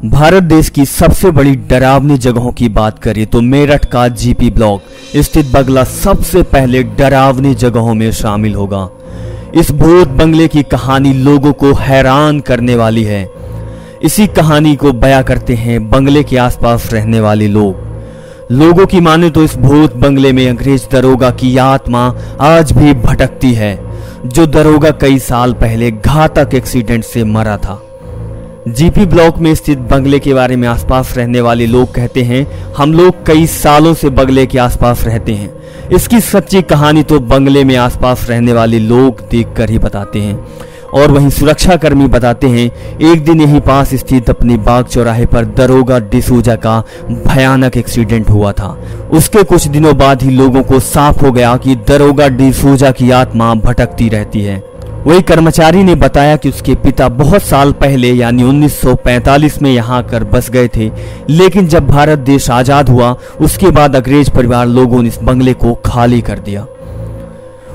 भारत देश की सबसे बड़ी डरावनी जगहों की बात करें तो मेरठ का जीपी ब्लॉक स्थित बंगला सबसे पहले डरावनी जगहों में शामिल होगा। इस भूत बंगले की कहानी लोगों को हैरान करने वाली है। इसी कहानी को बयां करते हैं बंगले के आसपास रहने वाले लोगों की माने तो इस भूत बंगले में अंग्रेज दरोगा की आत्मा आज भी भटकती है, जो दरोगा कई साल पहले घातक एक्सीडेंट से मरा था। जीपी ब्लॉक में स्थित बंगले के बारे में आसपास रहने वाले लोग कहते हैं, हम लोग कई सालों से बंगले के आसपास रहते हैं। इसकी सच्ची कहानी तो बंगले में आसपास रहने वाले लोग देखकर ही बताते हैं। और वहीं सुरक्षा कर्मी बताते हैं, एक दिन यहीं पास स्थित अपनी बाग चौराहे पर दरोगा डिसूजा का भयानक एक्सीडेंट हुआ था। उसके कुछ दिनों बाद ही लोगों को साफ हो गया कि दरोगा डिसूजा की आत्मा भटकती रहती है। वही कर्मचारी ने बताया कि उसके पिता बहुत साल पहले यानी 1945 में यहाँ आकर बस गए थे, लेकिन जब भारत देश आजाद हुआ उसके बाद अंग्रेज परिवार लोगों ने इस बंगले को खाली कर दिया।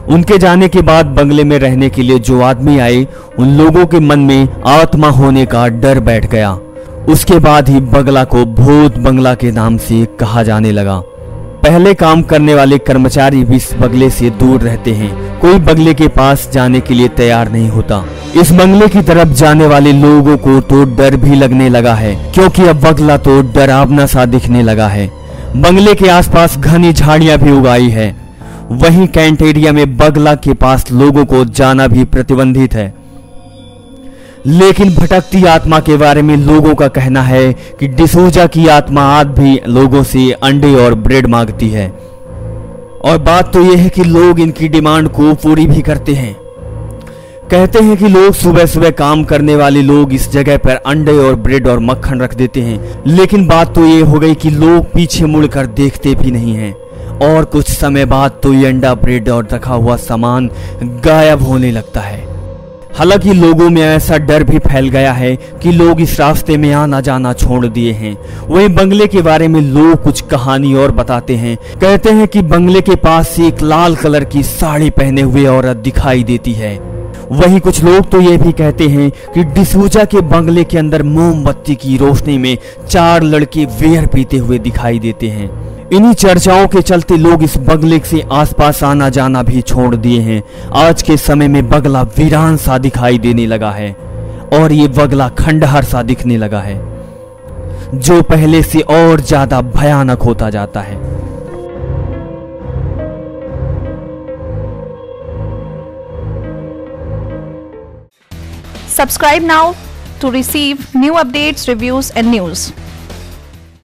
उनके जाने के बाद बंगले में रहने के लिए जो आदमी आए, उन लोगों के मन में आत्मा होने का डर बैठ गया। उसके बाद ही बंगला को भूत बंगला के नाम से कहा जाने लगा। पहले काम करने वाले कर्मचारी भी इस बंगले से दूर रहते हैं। कोई बंगले के पास जाने के लिए तैयार नहीं होता। इस बंगले की तरफ जाने वाले लोगों को तो डर भी लगने लगा है, क्योंकि अब बंगला तो डरावना सा दिखने लगा है। बंगले के आसपास घनी झाड़ियां भी उगाई है। वहीं कैंट एरिया में बंगला के पास लोगों को जाना भी प्रतिबंधित है। लेकिन भटकती आत्मा के बारे में लोगों का कहना है कि डिसूजा की आत्मा आज भी लोगों से अंडे और ब्रेड मांगती है। और बात तो यह है कि लोग इनकी डिमांड को पूरी भी करते हैं। कहते हैं कि लोग सुबह सुबह काम करने वाले लोग इस जगह पर अंडे और ब्रेड और मक्खन रख देते हैं, लेकिन बात तो ये हो गई कि लोग पीछे मुड़कर देखते भी नहीं हैं। और कुछ समय बाद तो ये अंडा ब्रेड और रखा हुआ सामान गायब होने लगता है। हालांकि लोगों में ऐसा डर भी फैल गया है कि लोग इस रास्ते में आना जाना छोड़ दिए हैं। वहीं बंगले के बारे में लोग कुछ कहानी और बताते हैं। कहते हैं कि बंगले के पास से एक लाल कलर की साड़ी पहने हुए औरत दिखाई देती है। वहीं कुछ लोग तो ये भी कहते हैं कि डिसूजा के बंगले के अंदर मोमबत्ती की रोशनी में 4 लड़के बियर पीते हुए दिखाई देते हैं। इन्हीं चर्चाओं के चलते लोग इस बंगले से आसपास आना जाना भी छोड़ दिए हैं। आज के समय में बंगला वीरान सा दिखाई देने लगा है और ये बंगला खंडहर सा दिखने लगा है, जो पहले से और ज्यादा भयानक होता जाता है। Subscribe now to receive new updates, reviews and news.